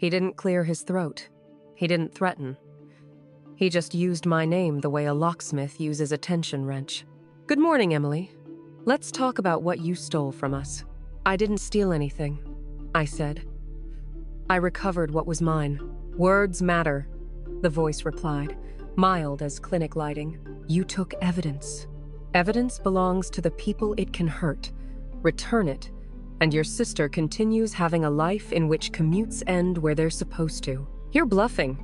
He didn't clear his throat. He didn't threaten. He just used my name the way a locksmith uses a tension wrench. "Good morning, Emily. Let's talk about what you stole from us." "I didn't steal anything," I said. "I recovered what was mine." "Words matter," the voice replied, mild as clinic lighting. "You took evidence. Evidence belongs to the people it can hurt. Return it, and your sister continues having a life in which commutes end where they're supposed to." "You're bluffing."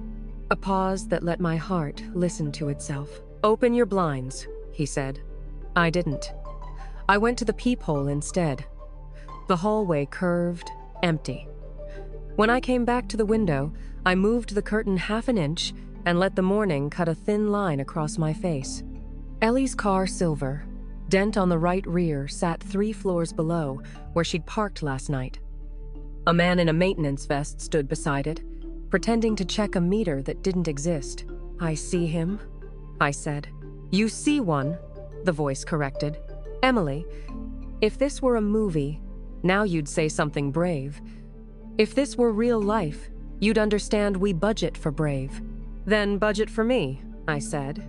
A pause that let my heart listen to itself. "Open your blinds," he said. I didn't. I went to the peephole instead. The hallway curved, empty. When I came back to the window, I moved the curtain half an inch and let the morning cut a thin line across my face. Ellie's car, silver, dent on the right rear, sat 3 floors below, where she'd parked last night. A man in a maintenance vest stood beside it, pretending to check a meter that didn't exist. "I see him," I said. "You see one," the voice corrected. "Emily, if this were a movie, now you'd say something brave. If this were real life, you'd understand we budget for brave." "Then budget for me," I said,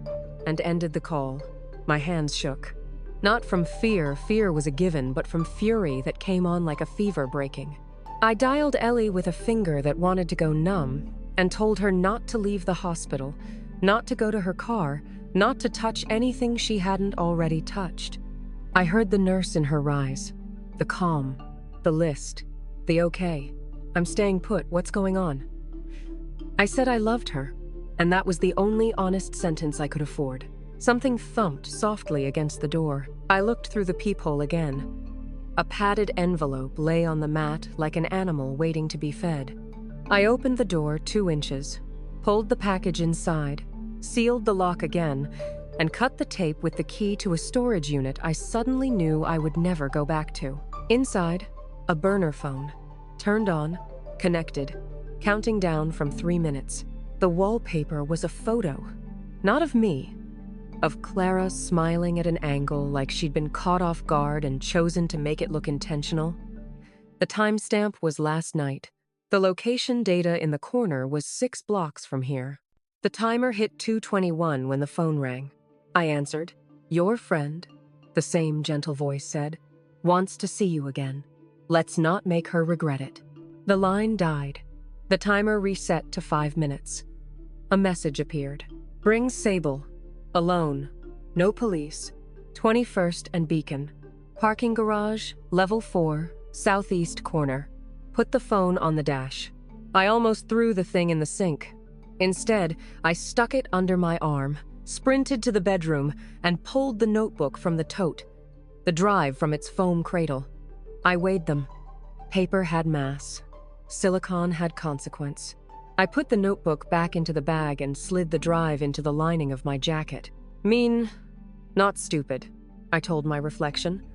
and ended the call. My hands shook. Not from fear was a given, but from fury that came on like a fever breaking. I dialed Ellie with a finger that wanted to go numb and told her not to leave the hospital, not to go to her car, not to touch anything she hadn't already touched. I heard the nurse in her rise, the calm, the list, the okay. "I'm staying put, what's going on?" I said I loved her, and that was the only honest sentence I could afford. Something thumped softly against the door. I looked through the peephole again. A padded envelope lay on the mat like an animal waiting to be fed. I opened the door 2 inches, pulled the package inside, sealed the lock again, and cut the tape with the key to a storage unit I suddenly knew I would never go back to. Inside, a burner phone, turned on, connected, counting down from 3 minutes. The wallpaper was a photo, not of me, of Clara smiling at an angle like she'd been caught off guard and chosen to make it look intentional. The timestamp was last night. The location data in the corner was 6 blocks from here. The timer hit 2:21 when the phone rang. I answered. "Your friend," the same gentle voice said, "wants to see you again. Let's not make her regret it." The line died. The timer reset to 5 minutes. A message appeared. "Bring Sable. Alone. No police. 21st and Beacon. Parking garage, level 4, southeast corner. Put the phone on the dash." I almost threw the thing in the sink. Instead, I stuck it under my arm, sprinted to the bedroom, and pulled the notebook from the tote, the drive from its foam cradle. I weighed them. Paper had mass. Silicon had consequence. I put the notebook back into the bag and slid the drive into the lining of my jacket. "Mean, not stupid," I told my reflection,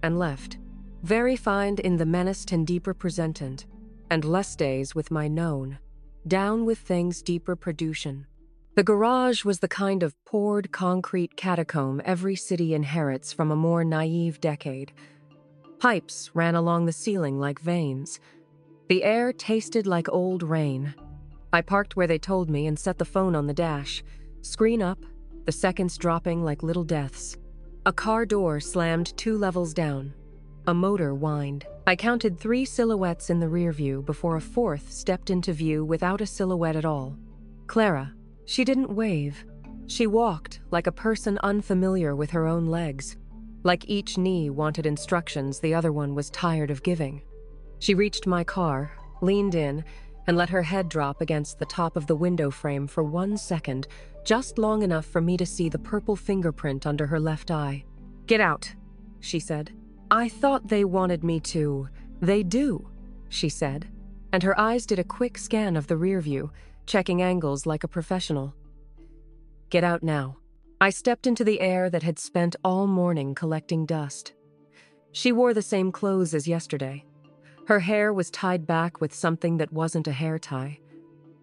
and left. Very find in the menaced and deeper presentant, and less days with my known. Down with things deeper production. The garage was the kind of poured concrete catacomb every city inherits from a more naive decade. Pipes ran along the ceiling like veins. The air tasted like old rain. I parked where they told me and set the phone on the dash. Screen up, the seconds dropping like little deaths. A car door slammed 2 levels down. A motor whined. I counted 3 silhouettes in the rear view before a 4th stepped into view without a silhouette at all. Clara. She didn't wave. She walked like a person unfamiliar with her own legs. Like each knee wanted instructions the other one was tired of giving. She reached my car, leaned in, and let her head drop against the top of the window frame for 1 second, just long enough for me to see the purple fingerprint under her left eye. "Get out," she said. "I thought they wanted me to." "They do," she said, and her eyes did a quick scan of the rear view, checking angles like a professional. "Get out now." I stepped into the air that had spent all morning collecting dust. She wore the same clothes as yesterday. Her hair was tied back with something that wasn't a hair tie.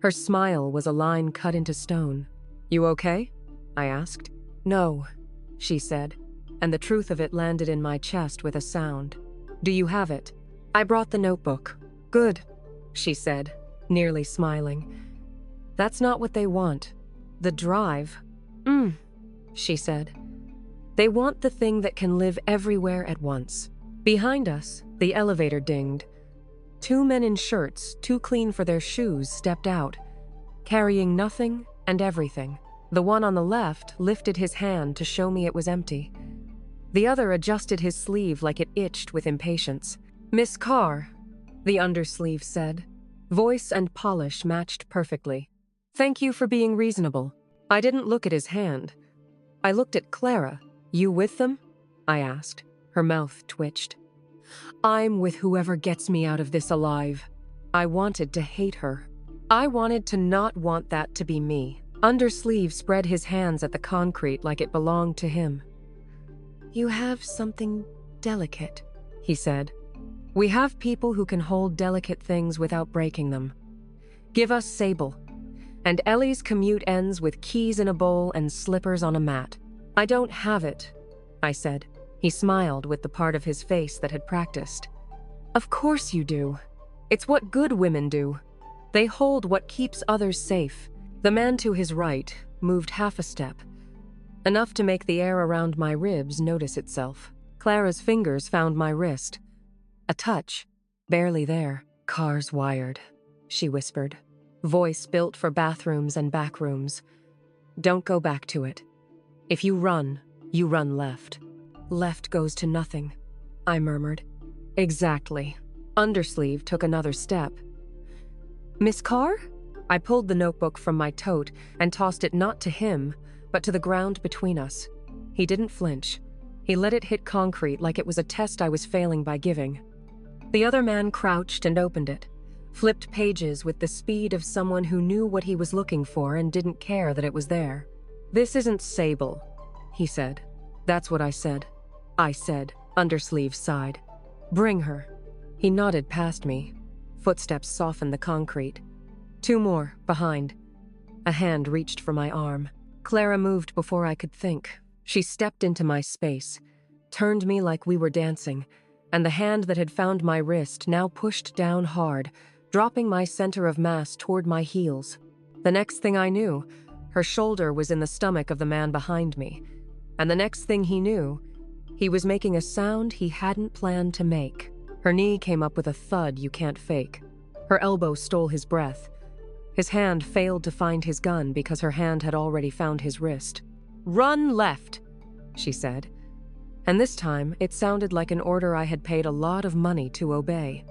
Her smile was a line cut into stone. "You okay?" I asked. "No," she said, and the truth of it landed in my chest with a sound. "Do you have it?" I brought the notebook. "Good," she said, nearly smiling. That's not what they want. The drive. She said. They want the thing that can live everywhere at once. Behind us, the elevator dinged. 2 men in shirts, too clean for their shoes, stepped out, carrying nothing and everything. The one on the left lifted his hand to show me it was empty. The other adjusted his sleeve like it itched with impatience. "Miss Carr," the undersleeve said. Voice and polish matched perfectly. "Thank you for being reasonable." I didn't look at his hand. I looked at Clara. "You with them?" I asked. Her mouth twitched. "I'm with whoever gets me out of this alive." I wanted to hate her. I wanted to not want that to be me. Undersleeve spread his hands at the concrete like it belonged to him. "You have something delicate," he said. "We have people who can hold delicate things without breaking them. Give us Sable. And Ellie's commute ends with keys in a bowl and slippers on a mat." "I don't have it," I said. He smiled with the part of his face that had practiced. "Of course you do. It's what good women do. They hold what keeps others safe." The man to his right moved half a step, enough to make the air around my ribs notice itself. Clara's fingers found my wrist. A touch, barely there. "Car's wired," she whispered. Voice built for bathrooms and back rooms. "Don't go back to it. If you run left. Left goes to nothing," I murmured. "Exactly." Undersleeve took another step. "Miss Carr?" I pulled the notebook from my tote and tossed it not to him, but to the ground between us. He didn't flinch. He let it hit concrete like it was a test I was failing by giving. The other man crouched and opened it, flipped pages with the speed of someone who knew what he was looking for and didn't care that it was there. "This isn't Sable," he said. "That's what I said." I said. Undersleeve sighed. "Bring her." He nodded past me. Footsteps softened the concrete. 2 more, behind. A hand reached for my arm. Clara moved before I could think. She stepped into my space, turned me like we were dancing, and the hand that had found my wrist now pushed down hard, dropping my center of mass toward my heels. The next thing I knew, her shoulder was in the stomach of the man behind me, and the next thing he knew, he was making a sound he hadn't planned to make. Her knee came up with a thud you can't fake. Her elbow stole his breath. His hand failed to find his gun because her hand had already found his wrist. "Run left," she said. And this time, it sounded like an order I had paid a lot of money to obey.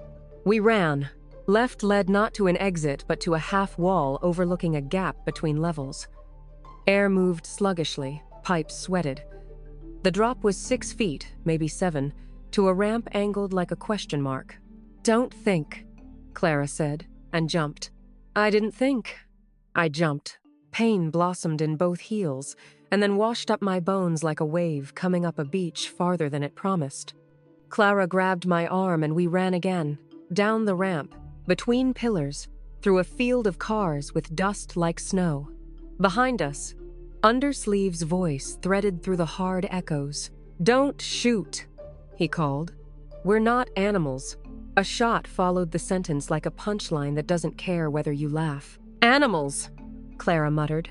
We ran. Left led not to an exit, but to a half wall overlooking a gap between levels. Air moved sluggishly, pipes sweated. The drop was 6 feet, maybe 7, to a ramp angled like a question mark. "Don't think," Clara said, and jumped. I didn't think. I jumped. Pain blossomed in both heels, and then washed up my bones like a wave coming up a beach farther than it promised. Clara grabbed my arm and we ran again, down the ramp, between pillars, through a field of cars with dust like snow. Behind us, Undersleeve's voice threaded through the hard echoes. "Don't shoot," he called. "We're not animals." A shot followed the sentence like a punchline that doesn't care whether you laugh. "Animals," Clara muttered.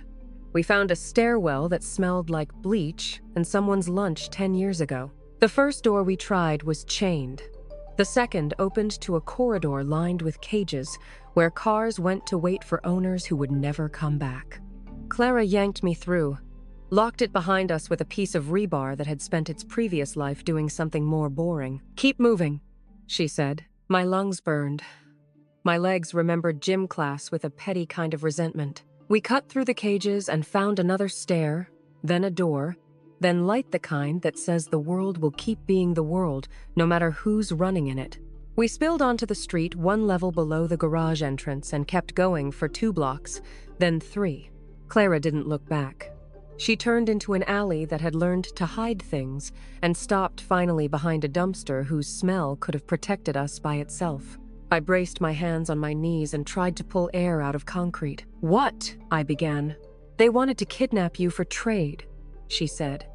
"We found a stairwell that smelled like bleach and someone's lunch 10 years ago. The first door we tried was chained. The second opened to a corridor lined with cages where cars went to wait for owners who would never come back." Clara yanked me through, locked it behind us with a piece of rebar that had spent its previous life doing something more boring. "Keep moving," she said. My lungs burned. My legs remembered gym class with a petty kind of resentment. We cut through the cages and found another stair, then a door, then light the kind that says the world will keep being the world, no matter who's running in it. We spilled onto the street 1 level below the garage entrance and kept going for 2 blocks, then 3. Clara didn't look back. She turned into an alley that had learned to hide things and stopped finally behind a dumpster whose smell could have protected us by itself. I braced my hands on my knees and tried to pull air out of concrete. "What?" I began. "They wanted to kidnap you for trade," she said.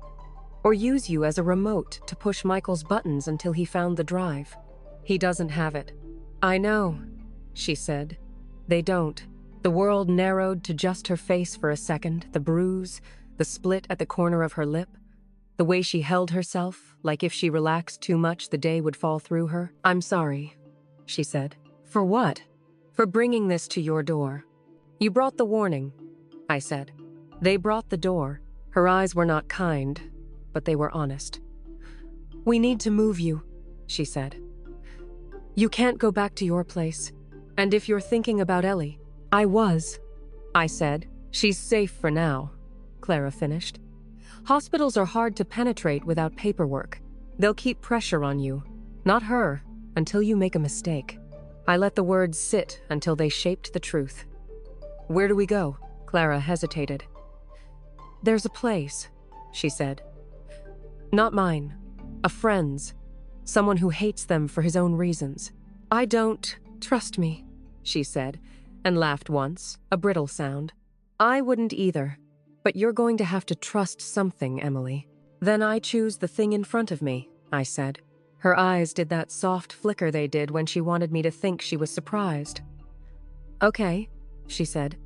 "Or use you as a remote to push Michael's buttons until he found the drive. He doesn't have it." "I know," she said. They don't. The world narrowed to just her face for a second, the bruise, the split at the corner of her lip, the way she held herself, like if she relaxed too much the day would fall through her. "I'm sorry," she said. "For what?" "For bringing this to your door." "You brought the warning," I said. They brought the door. Her eyes were not kind, but they were honest. "We need to move you," she said. "You can't go back to your place. And if you're thinking about Ellie—" "I was," I said. "She's safe for now," Clara finished. "Hospitals are hard to penetrate without paperwork. They'll keep pressure on you, not her, until you make a mistake." I let the words sit until they shaped the truth. "Where do we go?" Clara hesitated. "There's a place," she said. "Not mine. A friend's. Someone who hates them for his own reasons." "I don't trust me," she said, and laughed once, a brittle sound. "I wouldn't either. But you're going to have to trust something, Emily." "Then I choose the thing in front of me," I said. Her eyes did that soft flicker they did when she wanted me to think she was surprised. "Okay," she said.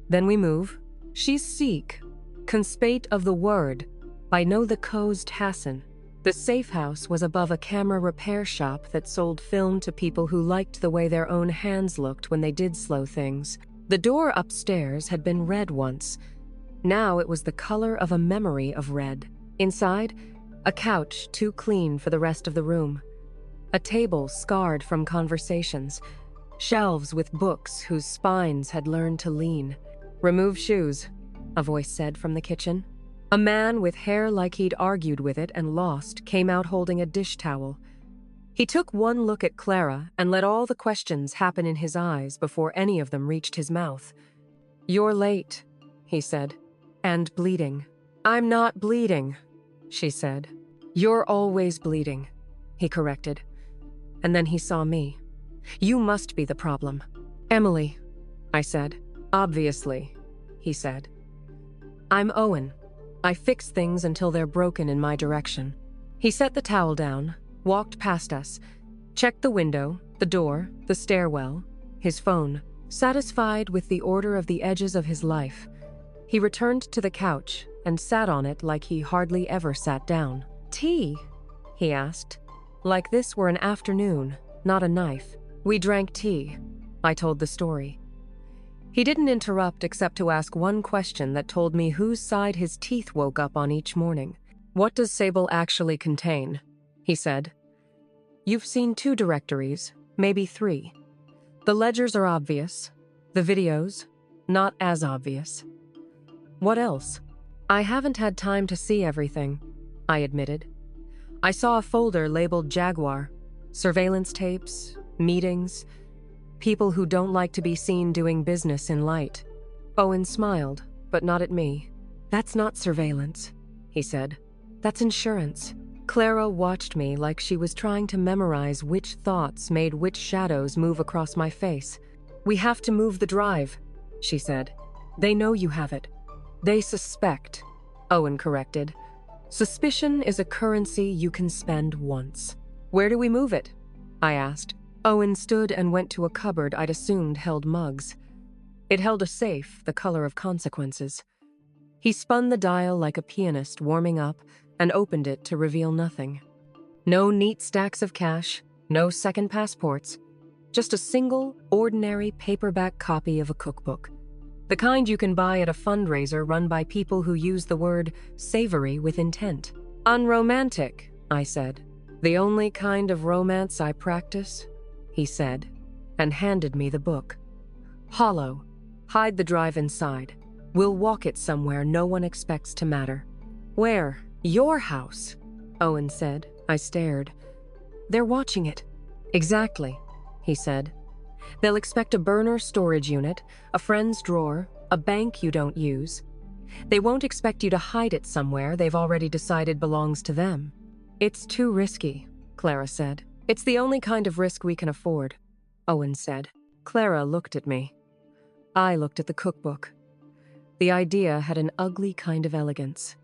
"Then we move. She's Sikh. Conspate of the word. By know the coast Hassan." The safe house was above a camera repair shop that sold film to people who liked the way their own hands looked when they did slow things. The door upstairs had been red once. Now it was the color of a memory of red. Inside, a couch too clean for the rest of the room. A table scarred from conversations. Shelves with books whose spines had learned to lean. "Remove shoes," a voice said from the kitchen. A man with hair like he'd argued with it and lost came out holding a dish towel. He took one look at Clara and let all the questions happen in his eyes before any of them reached his mouth. "You're late," he said. "And bleeding." "I'm not bleeding," she said. "You're always bleeding," he corrected. And then he saw me. "You must be the problem." "Emily," I said. "Obviously," he said. "I'm Owen. I fix things until they're broken in my direction." He set the towel down, walked past us, checked the window, the door, the stairwell, his phone. Satisfied with the order of the edges of his life, he returned to the couch and sat on it like he hardly ever sat down. "Tea?" he asked, like this were an afternoon, not a knife. We drank tea. I told the story. He didn't interrupt except to ask one question that told me whose side his teeth woke up on each morning. "What does Sable actually contain?" he said. "You've seen 2 directories, maybe 3. The ledgers are obvious. The videos, not as obvious. What else?" "I haven't had time to see everything," I admitted. "I saw a folder labeled Jaguar. Surveillance tapes, meetings, people who don't like to be seen doing business in light." Owen smiled, but not at me. "That's not surveillance," he said. "That's insurance." Clara watched me like she was trying to memorize which thoughts made which shadows move across my face. "We have to move the drive," she said. "They know you have it." "They suspect," Owen corrected. "Suspicion is a currency you can spend once." "Where do we move it?" I asked. Owen stood and went to a cupboard I'd assumed held mugs. It held a safe, the color of consequences. He spun the dial like a pianist warming up and opened it to reveal nothing. No neat stacks of cash, no second passports, just a single, ordinary paperback copy of a cookbook. The kind you can buy at a fundraiser run by people who use the word savory with intent. "Unromantic," I said. "The only kind of romance I practice," he said, and handed me the book. "Hollow. Hide the drive inside. We'll walk it somewhere no one expects to matter." "Where?" "Your house," Owen said. I stared. "They're watching it." "Exactly," he said. "They'll expect a burner storage unit, a friend's drawer, a bank you don't use. They won't expect you to hide it somewhere they've already decided belongs to them." "It's too risky," Clara said. "It's the only kind of risk we can afford," Owen said. Clara looked at me. I looked at the cookbook. The idea had an ugly kind of elegance.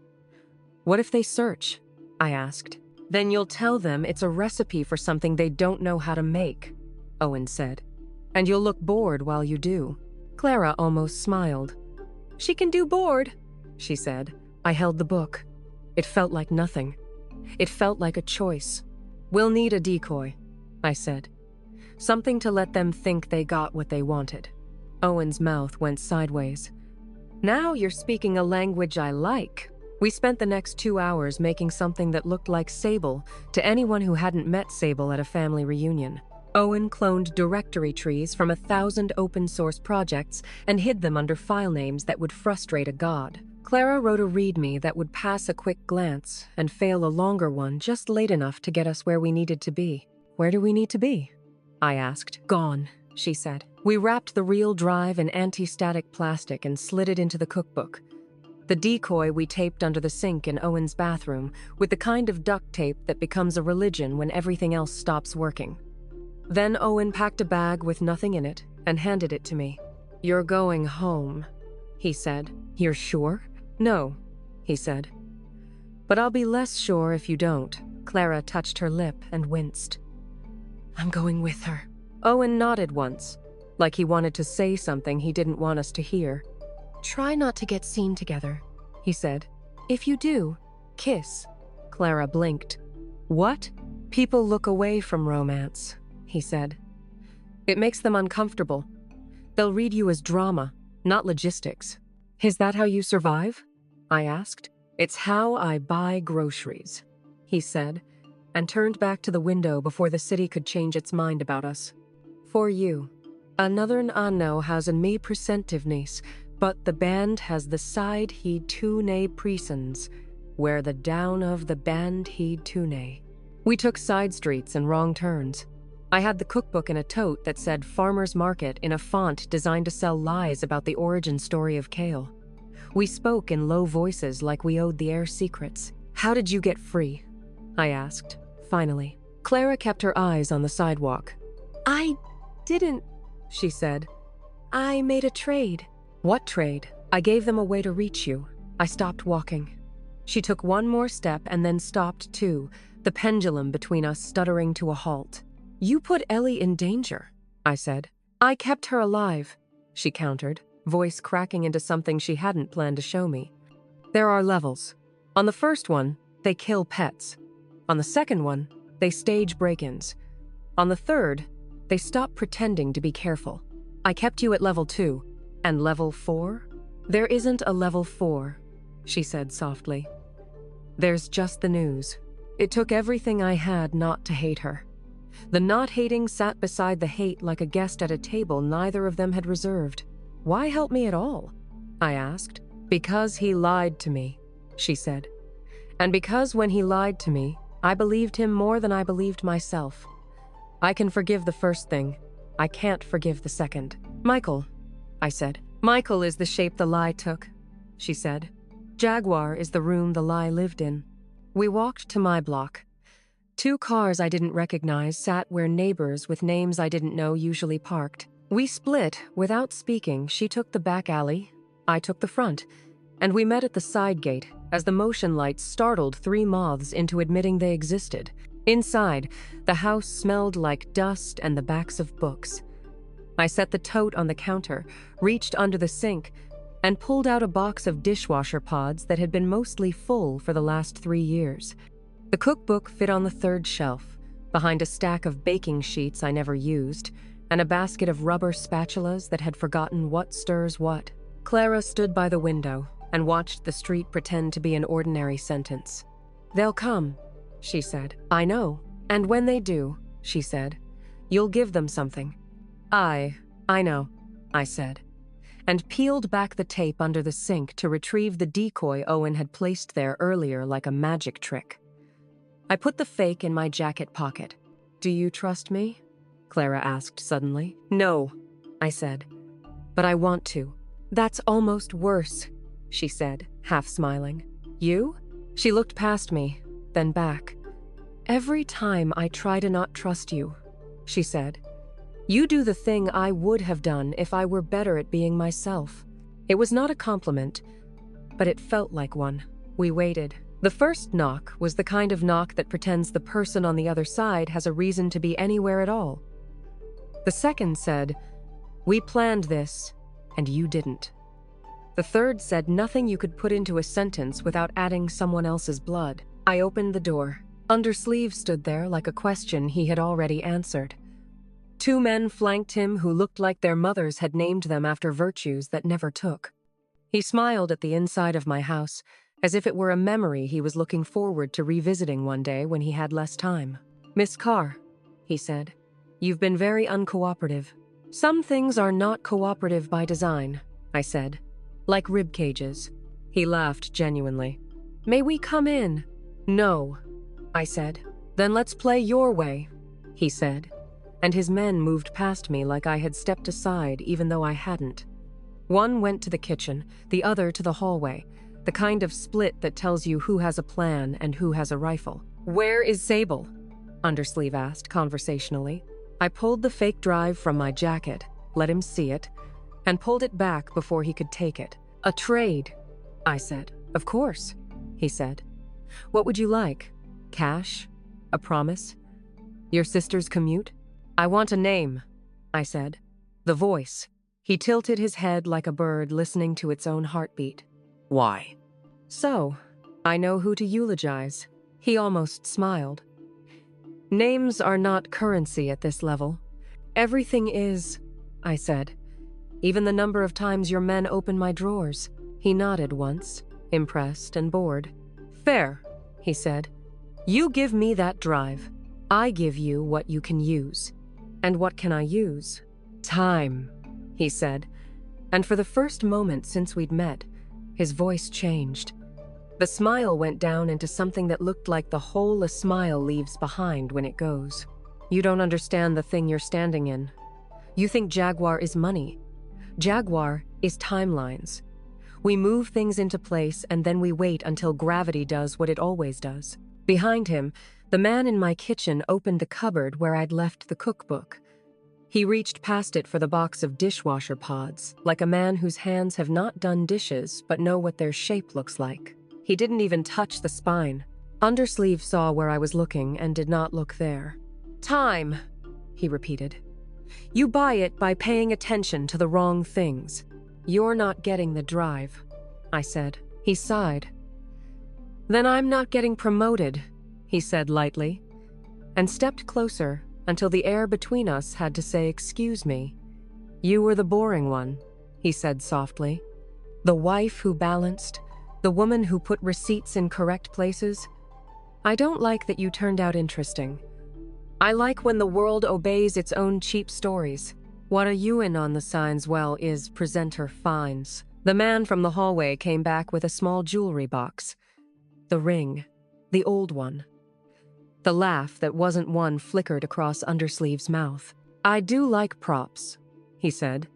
"What if they search?" I asked. "Then you'll tell them it's a recipe for something they don't know how to make," Owen said. And you'll look bored while you do. Clara almost smiled. She can do bored, she said. I held the book. It felt like nothing. It felt like a choice. We'll need a decoy, I said. Something to let them think they got what they wanted. Owen's mouth went sideways. Now you're speaking a language I like. We spent the next 2 hours making something that looked like Sable to anyone who hadn't met Sable at a family reunion. Owen cloned directory trees from 1,000 open-source projects and hid them under file names that would frustrate a god. Clara wrote a readme that would pass a quick glance and fail a longer one just late enough to get us where we needed to be. Where do we need to be? I asked. Gone, she said. We wrapped the real drive in anti-static plastic and slid it into the cookbook. The decoy we taped under the sink in Owen's bathroom with the kind of duct tape that becomes a religion when everything else stops working. Then Owen packed a bag with nothing in it and handed it to me. You're going home, he said. You're sure? No, he said. But I'll be less sure if you don't. Clara touched her lip and winced. I'm going with her. Owen nodded once, like he wanted to say something he didn't want us to hear. Try not to get seen together, he said. If you do, kiss. Clara blinked. What? People look away from romance, he said. It makes them uncomfortable. They'll read you as drama, not logistics. Is that how you survive? I asked. It's how I buy groceries, he said, and turned back to the window before the city could change its mind about us. For you. Another anno has a me presentiveness, but the band has the side heed tune presens, where the down of the band heed tune. We took side streets and wrong turns. I had the cookbook in a tote that said Farmer's Market in a font designed to sell lies about the origin story of kale. We spoke in low voices like we owed the air secrets. How did you get free? I asked, finally. Clara kept her eyes on the sidewalk. I didn't, she said. I made a trade. What trade? I gave them a way to reach you. I stopped walking. She took one more step and then stopped too, the pendulum between us stuttering to a halt. You put Ellie in danger, I said. I kept her alive, she countered, voice cracking into something she hadn't planned to show me. There are levels. On the first one, they kill pets. On the second one, they stage break-ins. On the third, they stop pretending to be careful. I kept you at level 2. And level 4? There isn't a level 4, she said softly. There's just the news. It took everything I had not to hate her. The not hating sat beside the hate like a guest at a table neither of them had reserved. Why help me at all? I asked. Because he lied to me, she said. And because when he lied to me, I believed him more than I believed myself. I can forgive the first thing. I can't forgive the second. Michael, I said. Michael is the shape the lie took, she said. Jaguar is the room the lie lived in. We walked to my block. 2 cars I didn't recognize sat where neighbors with names I didn't know usually parked. We split without speaking. She took the back alley, I took the front, and we met at the side gate as the motion lights startled 3 moths into admitting they existed. Inside, the house smelled like dust and the backs of books. I set the tote on the counter, reached under the sink, and pulled out a box of dishwasher pods that had been mostly full for the last 3 years. The cookbook fit on the 3rd shelf, behind a stack of baking sheets I never used, and a basket of rubber spatulas that had forgotten what stirs what. Clara stood by the window and watched the street pretend to be an ordinary sentence. They'll come, she said. I know. And when they do, she said, you'll give them something. I know, I said, and peeled back the tape under the sink to retrieve the decoy Owen had placed there earlier like a magic trick. I put the fake in my jacket pocket. Do you trust me? Clara asked suddenly. No, I said, but I want to. That's almost worse, she said, half smiling. You? She looked past me, then back. Every time I try to not trust you, she said. You do the thing I would have done if I were better at being myself. It was not a compliment, but it felt like one. We waited. The first knock was the kind of knock that pretends the person on the other side has a reason to be anywhere at all. The second said, "We planned this, and you didn't." The third said nothing you could put into a sentence without adding someone else's blood. I opened the door. Undersleeve stood there like a question he had already answered. Two men flanked him who looked like their mothers had named them after virtues that never took. He smiled at the inside of my house, as if it were a memory he was looking forward to revisiting one day when he had less time. "Miss Carr," he said, "you've been very uncooperative." "Some things are not cooperative by design," I said. "Like rib cages." He laughed genuinely. "May we come in?" "No," I said. "Then let's play your way," he said, and his men moved past me like I had stepped aside even though I hadn't. One went to the kitchen, the other to the hallway, the kind of split that tells you who has a plan and who has a rifle. "Where is Sable?" Undersleeve asked conversationally. I pulled the fake drive from my jacket, let him see it, and pulled it back before he could take it. "A trade," I said. "Of course," he said. "What would you like? Cash? A promise? Your sister's commute?" "I want a name," I said. "The voice." He tilted his head like a bird listening to its own heartbeat. "Why?" "So, I know who to eulogize." He almost smiled. "Names are not currency at this level. Everything is," I said. "Even the number of times your men open my drawers." He nodded once, impressed and bored. "Fair," he said. "You give me that drive. I give you what you can use." "And what can I use?" "Time," he said. And for the first moment since we'd met, his voice changed. The smile went down into something that looked like the hole a smile leaves behind when it goes. "You don't understand the thing you're standing in. You think Jaguar is money. Jaguar is timelines. We move things into place and then we wait until gravity does what it always does." Behind him, the man in my kitchen opened the cupboard where I'd left the cookbook. He reached past it for the box of dishwasher pods, like a man whose hands have not done dishes but know what their shape looks like. He didn't even touch the spine. Undersleeve saw where I was looking and did not look there. "Time," he repeated. "You buy it by paying attention to the wrong things. You're not getting the drive," I said. He sighed. "Then I'm not getting promoted," he said lightly, and stepped closer until the air between us had to say, "Excuse me." "You were the boring one," he said softly. "The wife who balanced, the woman who put receipts in correct places. I don't like that you turned out interesting. I like when the world obeys its own cheap stories. What are you in on the signs well is presenter finds." The man from the hallway came back with a small jewelry box. The ring, the old one. The laugh that wasn't one flickered across Undersleeve's mouth. "I do like props," he said.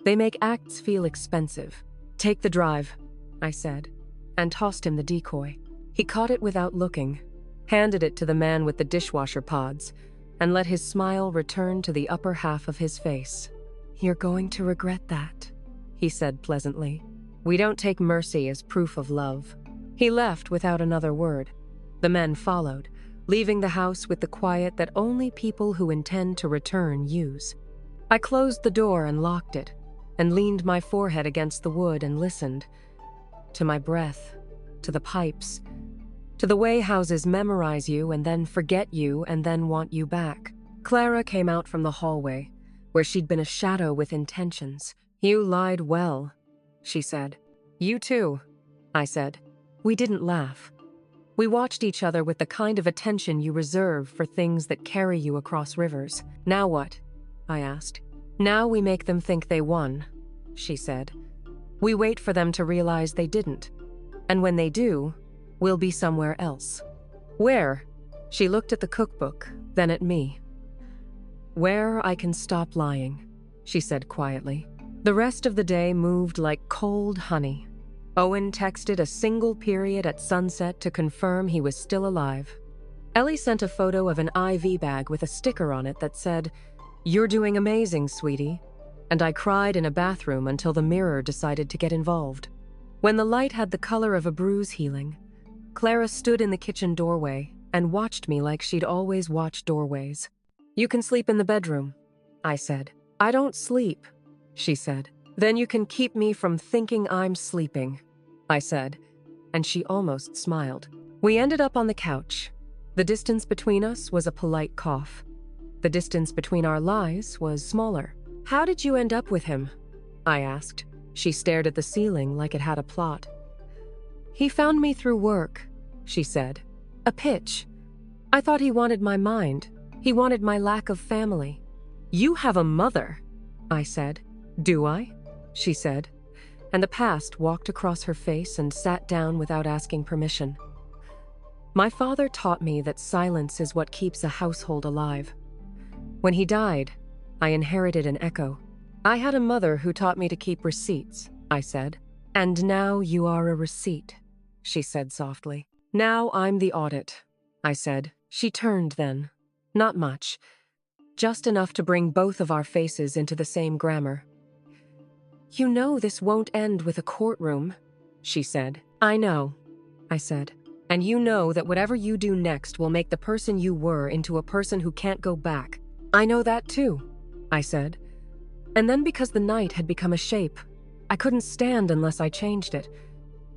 "They make acts feel expensive." "Take the drive," I said, and tossed him the decoy. He caught it without looking, handed it to the man with the dishwasher pods, and let his smile return to the upper half of his face. "You're going to regret that," he said pleasantly. "We don't take mercy as proof of love." He left without another word. The men followed, leaving the house with the quiet that only people who intend to return use. I closed the door and locked it, and leaned my forehead against the wood and listened. To my breath, to the pipes, to the way houses memorize you and then forget you and then want you back. Clara came out from the hallway, where she'd been a shadow with intentions. "You lied well," she said. "You too," I said. We didn't laugh. We watched each other with the kind of attention you reserve for things that carry you across rivers. "Now what?" I asked. "Now we make them think they won," she said. "We wait for them to realize they didn't. And when they do, we'll be somewhere else." "Where?" She looked at the cookbook, then at me. "Where I can stop lying," she said quietly. The rest of the day moved like cold honey. Owen texted a single period at sunset to confirm he was still alive. Ellie sent a photo of an IV bag with a sticker on it that said, "You're doing amazing, sweetie." And I cried in a bathroom until the mirror decided to get involved. When the light had the color of a bruise healing, Clara stood in the kitchen doorway and watched me like she'd always watched doorways. "You can sleep in the bedroom," I said. I don't sleep, she said. Then you can keep me from thinking I'm sleeping, I said, and she almost smiled. We ended up on the couch. The distance between us was a polite cough. The distance between our lies was smaller. How did you end up with him? I asked. She stared at the ceiling like it had a plot. He found me through work, she said. A pitch. I thought he wanted my mind. He wanted my lack of family. You have a mother, I said. Do I? She said, and the past walked across her face and sat down without asking permission. My father taught me that silence is what keeps a household alive. When he died, I inherited an echo. I had a mother who taught me to keep receipts, I said. And now you are a receipt, she said softly. Now I'm the audit, I said. She turned then. Not much. Just enough to bring both of our faces into the same grammar. You know this won't end with a courtroom, she said. I know, I said. And you know that whatever you do next will make the person you were into a person who can't go back. I know that too, I said. And then because the night had become a shape, I couldn't stand unless I changed it.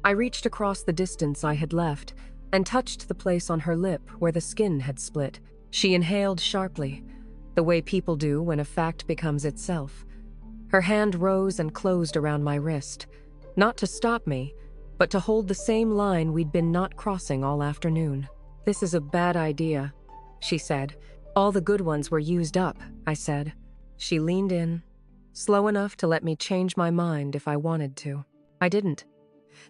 I reached across the distance I had left and touched the place on her lip where the skin had split. She inhaled sharply, the way people do when a fact becomes itself. Her hand rose and closed around my wrist, not to stop me, but to hold the same line we'd been not crossing all afternoon. This is a bad idea, she said. All the good ones were used up, I said. She leaned in, slow enough to let me change my mind if I wanted to. I didn't.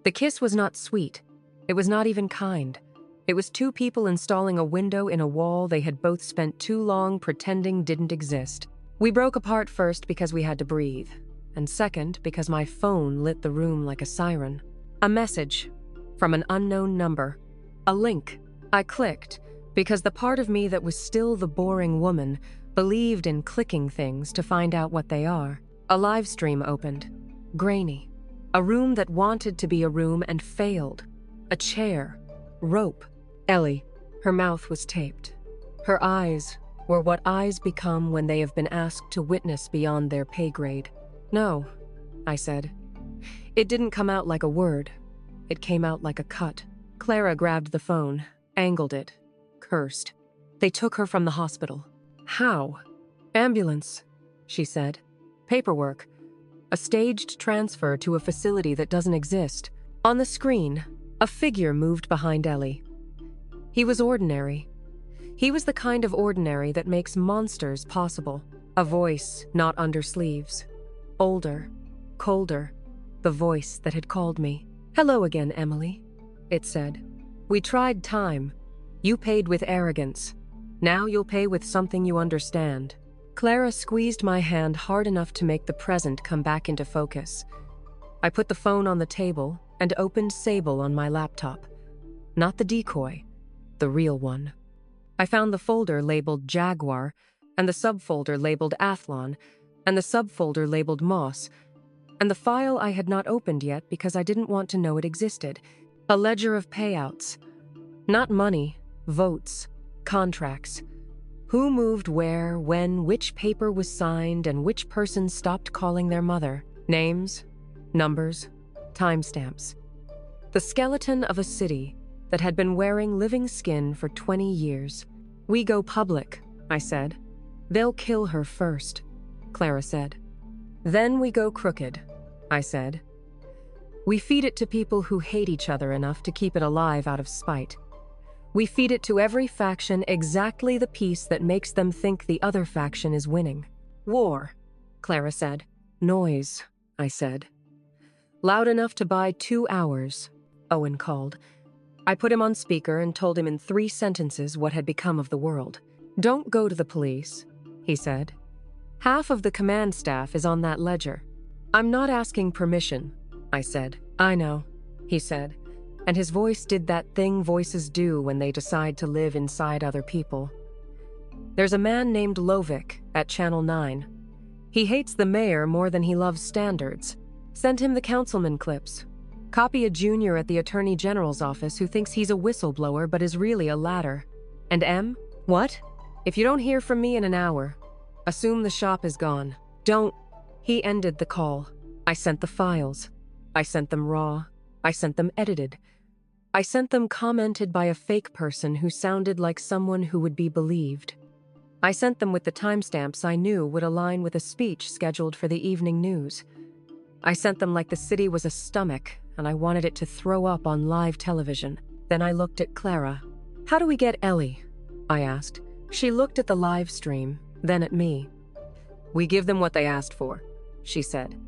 The kiss was not sweet. It was not even kind. It was two people installing a window in a wall they had both spent too long pretending didn't exist. We broke apart first because we had to breathe, and second because my phone lit the room like a siren. A message from an unknown number. A link. I clicked because the part of me that was still the boring woman believed in clicking things to find out what they are. A live stream opened. Grainy. A room that wanted to be a room and failed. A chair. Rope. Ellie. Her mouth was taped. Her eyes were what eyes become when they have been asked to witness beyond their pay grade. No, I said. It didn't come out like a word. It came out like a cut. Clara grabbed the phone, angled it, cursed. They took her from the hospital. How? Ambulance, she said. Paperwork. A staged transfer to a facility that doesn't exist. On the screen, a figure moved behind Ellie. He was ordinary. He was the kind of ordinary that makes monsters possible. A voice not under sleeves. Older, colder. The voice that had called me. Hello again, Emily, it said. We tried time. You paid with arrogance. Now you'll pay with something you understand. Clara squeezed my hand hard enough to make the present come back into focus. I put the phone on the table and opened Sable on my laptop. Not the decoy, the real one. I found the folder labeled Jaguar, and the subfolder labeled Athlon, and the subfolder labeled Moss, and the file I had not opened yet because I didn't want to know it existed. A ledger of payouts. Not money, votes, contracts. Who moved where, when, which paper was signed, and which person stopped calling their mother. Names, numbers, timestamps. The skeleton of a city that had been wearing living skin for 20 years. We go public, I said. They'll kill her first, Clara said. Then we go crooked, I said. We feed it to people who hate each other enough to keep it alive out of spite. We feed it to every faction exactly the piece that makes them think the other faction is winning. War, Clara said. Noise, I said. Loud enough to buy 2 hours, Owen called. I put him on speaker and told him in 3 sentences what had become of the world. Don't go to the police, he said. Half of the command staff is on that ledger. I'm not asking permission, I said. I know, he said, and his voice did that thing voices do when they decide to live inside other people. There's a man named Lovick at Channel 9. He hates the mayor more than he loves standards. Send him the councilman clips. Copy a junior at the Attorney General's office who thinks he's a whistleblower but is really a ladder. And M? What? If you don't hear from me in an hour, Assume the shop is gone. Don't. He ended the call. I sent the files. I sent them raw. I sent them edited. I sent them commented by a fake person who sounded like someone who would be believed. I sent them with the timestamps I knew would align with a speech scheduled for the evening news. I sent them like the city was a stomach and I wanted it to throw up on live television. Then I looked at Clara. How do we get Ellie? I asked. She looked at the live stream, then at me. We give them what they asked for, she said.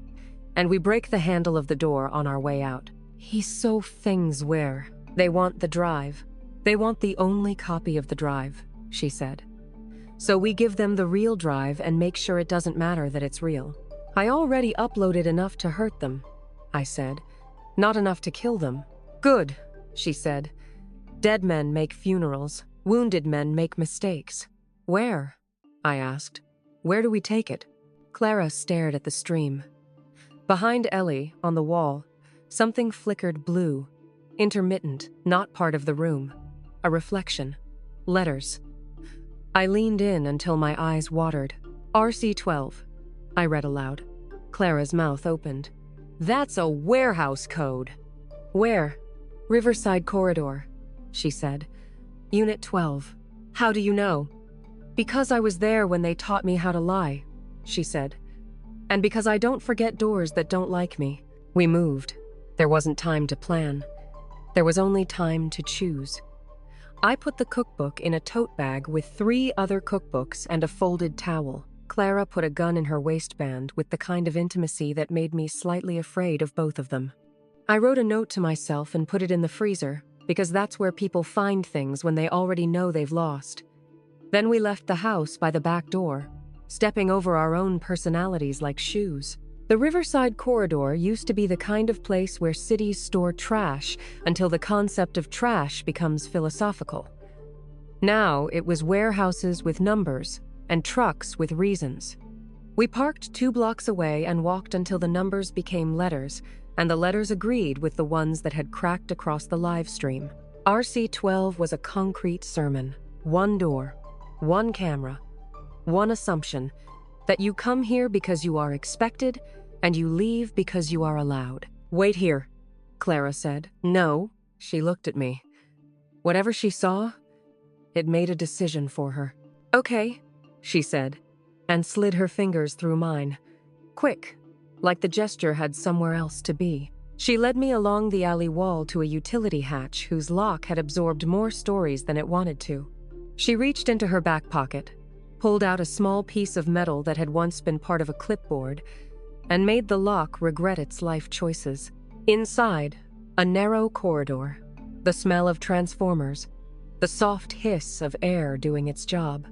And we break the handle of the door on our way out. He's so things where. They want the drive. They want the only copy of the drive, she said. So we give them the real drive and make sure it doesn't matter that it's real. I already uploaded enough to hurt them, I said. Not enough to kill them. Good, she said. Dead men make funerals. Wounded men make mistakes. Where? I asked. Where do we take it? Clara stared at the stream. Behind Ellie, on the wall, something flickered blue, intermittent, not part of the room. A reflection. Letters. I leaned in until my eyes watered. RC12. I read aloud. Clara's mouth opened. That's a warehouse code. Where? Riverside Corridor, she said. Unit 12. How do you know? Because I was there when they taught me how to lie, she said. And because I don't forget doors that don't like me. We moved. There wasn't time to plan. There was only time to choose. I put the cookbook in a tote bag with 3 other cookbooks and a folded towel. Clara put a gun in her waistband with the kind of intimacy that made me slightly afraid of both of them. I wrote a note to myself and put it in the freezer, because that's where people find things when they already know they've lost. Then we left the house by the back door, stepping over our own personalities like shoes. The Riverside Corridor used to be the kind of place where cities store trash until the concept of trash becomes philosophical. Now it was warehouses with numbers and trucks with reasons. We parked 2 blocks away and walked until the numbers became letters, and the letters agreed with the ones that had cracked across the live stream. RC12 was a concrete sermon. 1 door, 1 camera, 1 assumption, that you come here because you are expected and you leave because you are allowed. Wait here, Clara said. No, she looked at me. Whatever she saw, it made a decision for her. Okay, she said, and slid her fingers through mine. Quick, like the gesture had somewhere else to be. She led me along the alley wall to a utility hatch whose lock had absorbed more stories than it wanted to. She reached into her back pocket, pulled out a small piece of metal that had once been part of a clipboard, and made the lock regret its life choices. Inside, a narrow corridor, the smell of transformers, the soft hiss of air doing its job.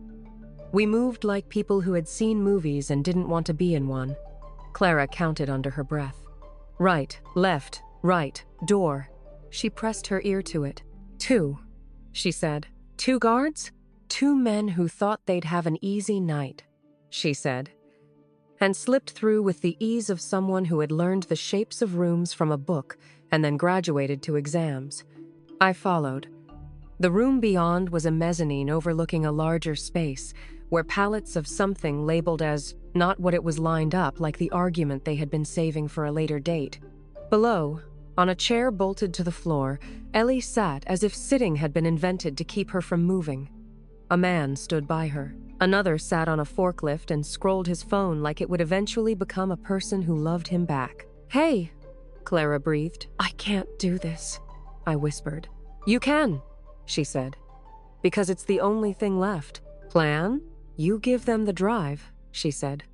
We moved like people who had seen movies and didn't want to be in one. Clara counted under her breath. Right, left, right, door. She pressed her ear to it. 2, she said. 2 guards? 2 men who thought they'd have an easy night, she said, and slipped through with the ease of someone who had learned the shapes of rooms from a book and then graduated to exams. I followed. The room beyond was a mezzanine overlooking a larger space, where pallets of something labeled as not what it was lined up like the argument they had been saving for a later date. Below, on a chair bolted to the floor, Ellie sat as if sitting had been invented to keep her from moving. A man stood by her. Another sat on a forklift and scrolled his phone like it would eventually become a person who loved him back. Hey, Clara breathed. I can't do this, I whispered. You can, she said, because it's the only thing left. Plan? You give them the drive, she said.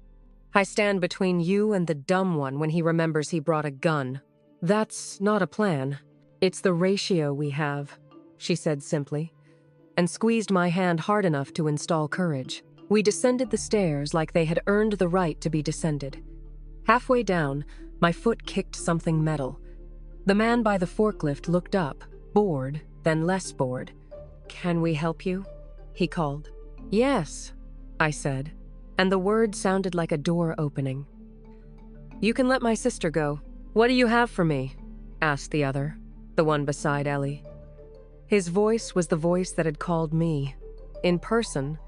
I stand between you and the dumb one when he remembers he brought a gun. That's not a plan. It's the ratio we have, she said simply, and squeezed my hand hard enough to install courage. We descended the stairs like they had earned the right to be descended. Halfway down, my foot kicked something metal. The man by the forklift looked up, bored, then less bored. Can we help you? He called. Yes, I said, and the word sounded like a door opening. You can let my sister go. What do you have for me? Asked the other, the one beside Ellie. His voice was the voice that had called me. In person,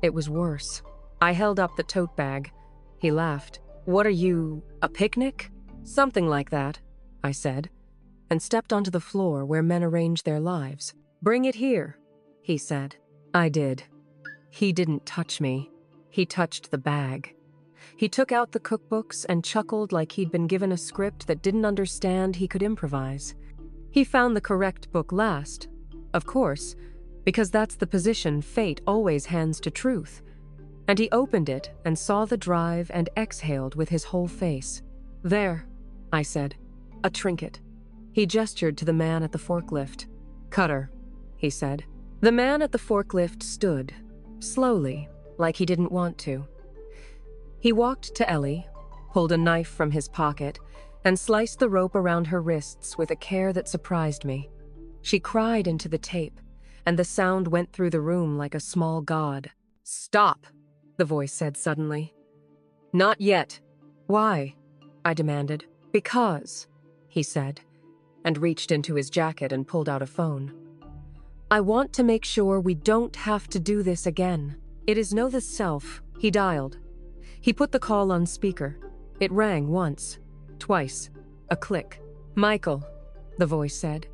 it was worse. I held up the tote bag. He laughed. "What are you, a picnic?" "Something like that," I said, and stepped onto the floor where men arrange their lives. "Bring it here," he said. I did. He didn't touch me. He touched the bag. He took out the cookbooks and chuckled like he'd been given a script that didn't understand he could improvise. He found the correct book last, of course, because that's the position fate always hands to truth. And he opened it and saw the drive and exhaled with his whole face. "There," I said. "A trinket." He gestured to the man at the forklift. "Cutter," he said. The man at the forklift stood, slowly, like he didn't want to. He walked to Ellie, pulled a knife from his pocket, and sliced the rope around her wrists with a care that surprised me. She cried into the tape, and the sound went through the room like a small god. "Stop," the voice said suddenly. "Not yet." "Why?" I demanded. "Because," he said, and reached into his jacket and pulled out a phone. "I want to make sure we don't have to do this again. It is no the self," he dialed. He put the call on speaker. It rang once, twice, a click. "Michael," the voice said.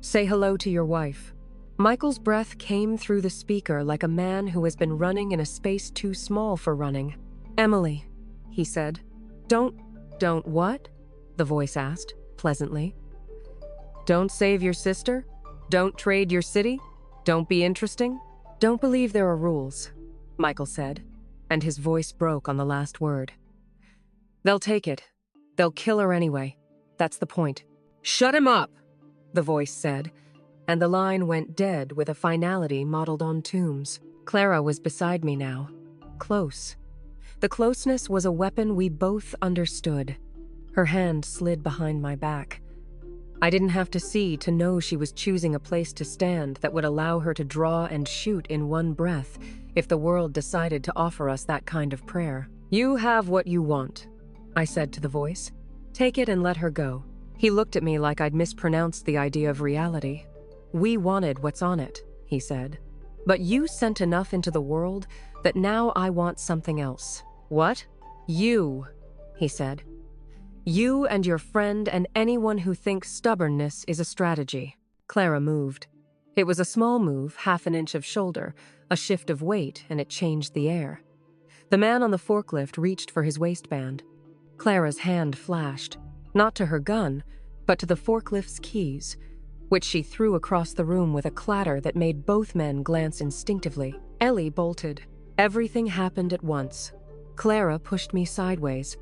"Say hello to your wife." Michael's breath came through the speaker like a man who has been running in a space too small for running. "Emily," he said. Don't what?" the voice asked, pleasantly. "Don't save your sister? Don't trade your city? Don't be interesting?" "Don't believe there are rules," Michael said, and his voice broke on the last word. "They'll take it. They'll kill her anyway. That's the point." "Shut him up," the voice said, and the line went dead with a finality modeled on tombs. Clara was beside me now, close. The closeness was a weapon we both understood. Her hand slid behind my back. I didn't have to see to know she was choosing a place to stand that would allow her to draw and shoot in one breath if the world decided to offer us that kind of prayer. "You have what you want," I said to the voice. "Take it and let her go." He looked at me like I'd mispronounced the idea of reality. "We wanted what's on it," he said. "But you sent enough into the world that now I want something else." "What?" "You," he said. "You and your friend and anyone who thinks stubbornness is a strategy." Clara moved. It was a small move, half an inch of shoulder, a shift of weight, and it changed the air. The man on the forklift reached for his waistband. Clara's hand flashed, not to her gun, but to the forklift's keys, which she threw across the room with a clatter that made both men glance instinctively. Ellie bolted. Everything happened at once. Clara pushed me sideways.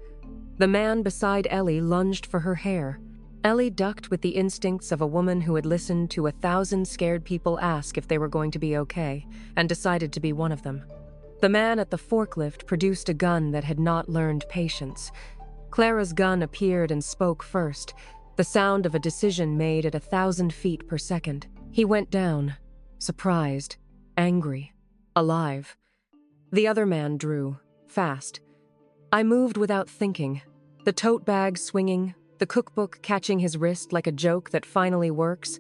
The man beside Ellie lunged for her hair. Ellie ducked with the instincts of a woman who had listened to 1,000 scared people ask if they were going to be okay, and decided to be one of them. The man at the forklift produced a gun that had not learned patience. Clara's gun appeared and spoke first, the sound of a decision made at 1,000 feet per second. He went down, surprised, angry, alive. The other man drew, fast. I moved without thinking, the tote bag swinging, the cookbook catching his wrist like a joke that finally works.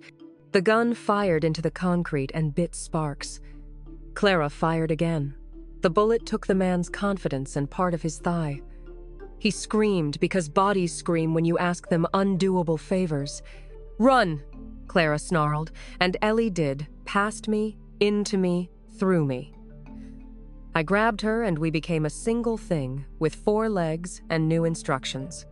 The gun fired into the concrete and bit sparks. Clara fired again. The bullet took the man's confidence and part of his thigh. He screamed because bodies scream when you ask them undoable favors. "Run!" Clara snarled, and Ellie did, past me, into me, through me. I grabbed her and we became a single thing, with 4 legs and new instructions.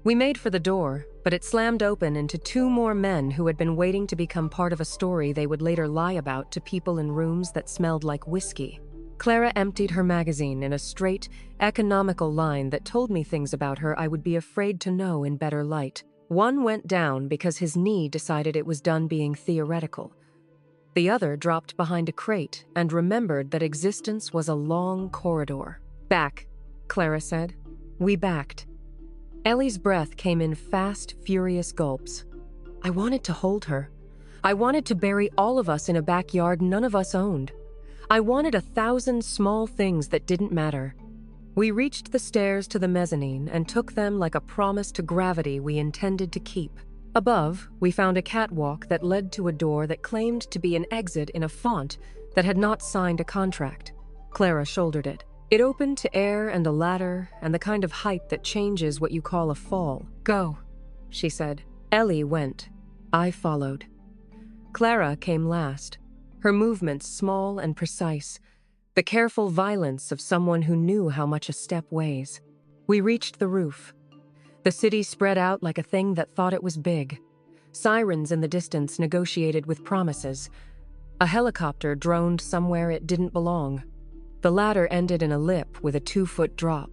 We made for the door, but it slammed open into 2 more men who had been waiting to become part of a story they would later lie about to people in rooms that smelled like whiskey. Clara emptied her magazine in a straight, economical line that told me things about her I would be afraid to know in better light. One went down because his knee decided it was done being theoretical. The other dropped behind a crate and remembered that existence was a long corridor. "Back," Clara said. We backed. Ellie's breath came in fast, furious gulps. I wanted to hold her. I wanted to bury all of us in a backyard none of us owned. I wanted 1,000 small things that didn't matter. We reached the stairs to the mezzanine and took them like a promise to gravity we intended to keep. Above, we found a catwalk that led to a door that claimed to be an exit in a font that had not signed a contract. Clara shouldered it. It opened to air and a ladder and the kind of height that changes what you call a fall. "Go," she said. Ellie went. I followed. Clara came last, her movements small and precise, the careful violence of someone who knew how much a step weighs. We reached the roof. The city spread out like a thing that thought it was big. Sirens in the distance negotiated with promises. A helicopter droned somewhere it didn't belong. The ladder ended in a lip with a 2-foot drop.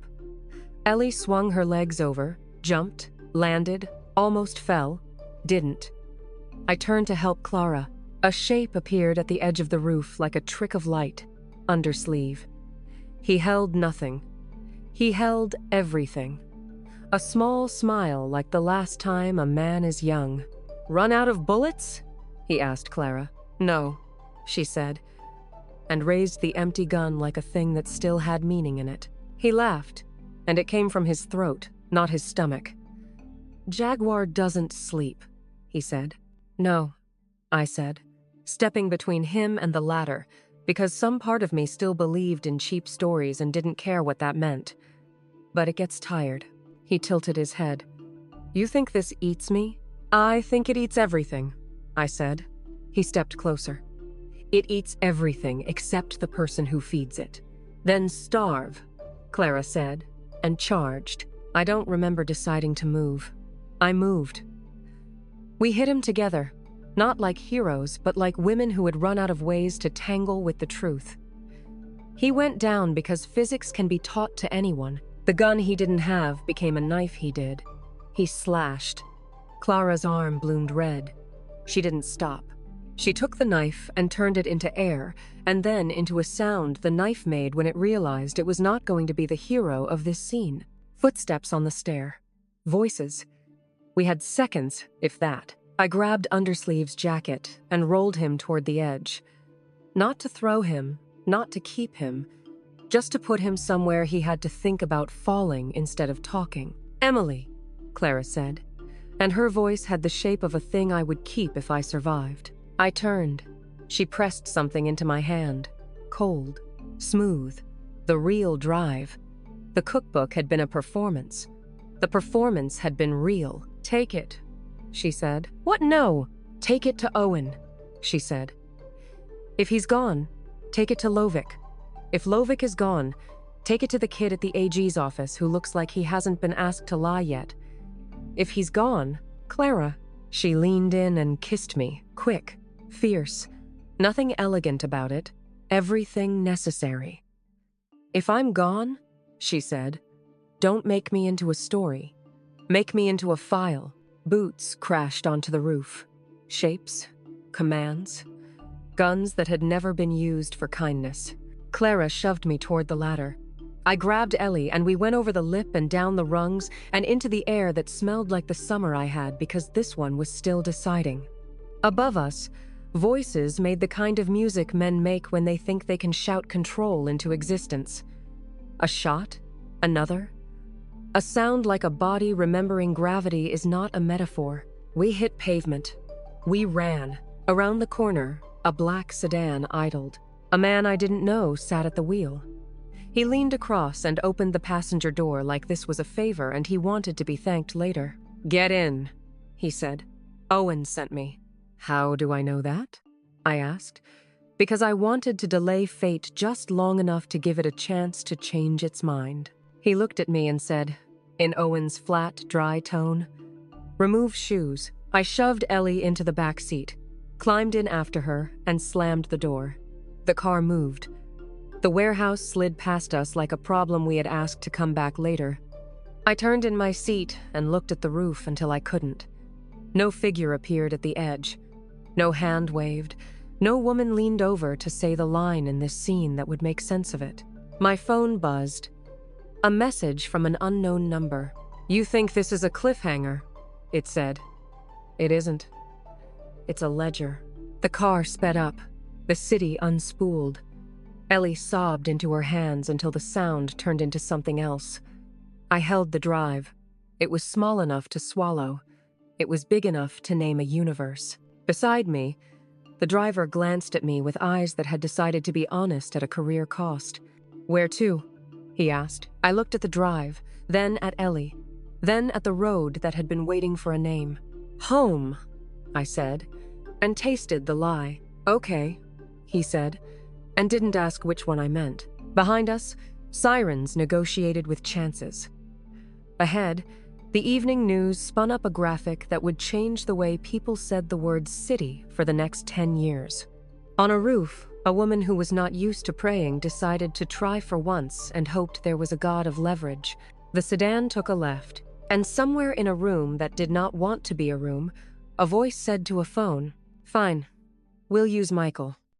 Ellie swung her legs over, jumped, landed, almost fell, didn't. I turned to help Clara. A shape appeared at the edge of the roof like a trick of light, undersleeve. He held nothing. He held everything. A small smile like the last time a man is young. "Run out of bullets?" he asked Clara. "No," she said, and raised the empty gun like a thing that still had meaning in it. He laughed, and it came from his throat, not his stomach. "Jaguar doesn't sleep," he said. "No," I said, stepping between him and the ladder, because some part of me still believed in cheap stories and didn't care what that meant. "But it gets tired." He tilted his head. "You think this eats me?" "I think it eats everything," I said. He stepped closer. "It eats everything except the person who feeds it." "Then starve," Clara said, and charged. I don't remember deciding to move. I moved. We hit him together, not like heroes, but like women who had run out of ways to tangle with the truth. He went down because physics can be taught to anyone. The gun he didn't have became a knife he did. He slashed. Clara's arm bloomed red. She didn't stop. She took the knife and turned it into air, and then into a sound the knife made when it realized it was not going to be the hero of this scene. Footsteps on the stair. Voices. We had seconds, if that. I grabbed Undersleeve's jacket and rolled him toward the edge. Not to throw him, not to keep him, just to put him somewhere he had to think about falling instead of talking. "Emily," Clara said, and her voice had the shape of a thing I would keep if I survived. I turned. She pressed something into my hand. Cold, smooth, the real drive. The cookbook had been a performance. The performance had been real. "Take it," she said. "What? No. Take it to Owen," she said. "If he's gone, take it to Lovick. If Lovick is gone, take it to the kid at the AG's office who looks like he hasn't been asked to lie yet. If he's gone, Clara." She leaned in and kissed me, quick, fierce. Nothing elegant about it, everything necessary. "If I'm gone," she said, "don't make me into a story. Make me into a file." Boots crashed onto the roof. Shapes, commands, guns that had never been used for kindness. Clara shoved me toward the ladder. I grabbed Ellie and we went over the lip and down the rungs and into the air that smelled like the summer I had because this one was still deciding. Above us, voices made the kind of music men make when they think they can shout control into existence. A shot, another. A sound like a body remembering gravity is not a metaphor. We hit pavement. We ran. Around the corner, a black sedan idled. A man I didn't know sat at the wheel. He leaned across and opened the passenger door like this was a favor and he wanted to be thanked later. "Get in," he said. "Owen sent me." "How do I know that?" I asked, because I wanted to delay fate just long enough to give it a chance to change its mind. He looked at me and said, in Owen's flat, dry tone, "Remove shoes." I shoved Ellie into the back seat, climbed in after her, and slammed the door. The car moved. The warehouse slid past us like a problem we had asked to come back later. I turned in my seat and looked at the roof until I couldn't. No figure appeared at the edge. No hand waved. No woman leaned over to say the line in this scene that would make sense of it. My phone buzzed. A message from an unknown number. "You think this is a cliffhanger?" it said. It isn't. It's a ledger. The car sped up. The city unspooled. Ellie sobbed into her hands until the sound turned into something else. I held the drive. It was small enough to swallow. It was big enough to name a universe. Beside me, the driver glanced at me with eyes that had decided to be honest at a career cost. "Where to?" he asked. I looked at the drive, then at Ellie, then at the road that had been waiting for a name. Home, I said, and tasted the lie. Okay, he said, and didn't ask which one I meant. Behind us, sirens negotiated with chances. Ahead, the evening news spun up a graphic that would change the way people said the word city for the next 10 years. On a roof, a woman who was not used to praying decided to try for once and hoped there was a god of leverage. The sedan took a left, and somewhere in a room that did not want to be a room, a voice said to a phone, "Fine, we'll use Michael."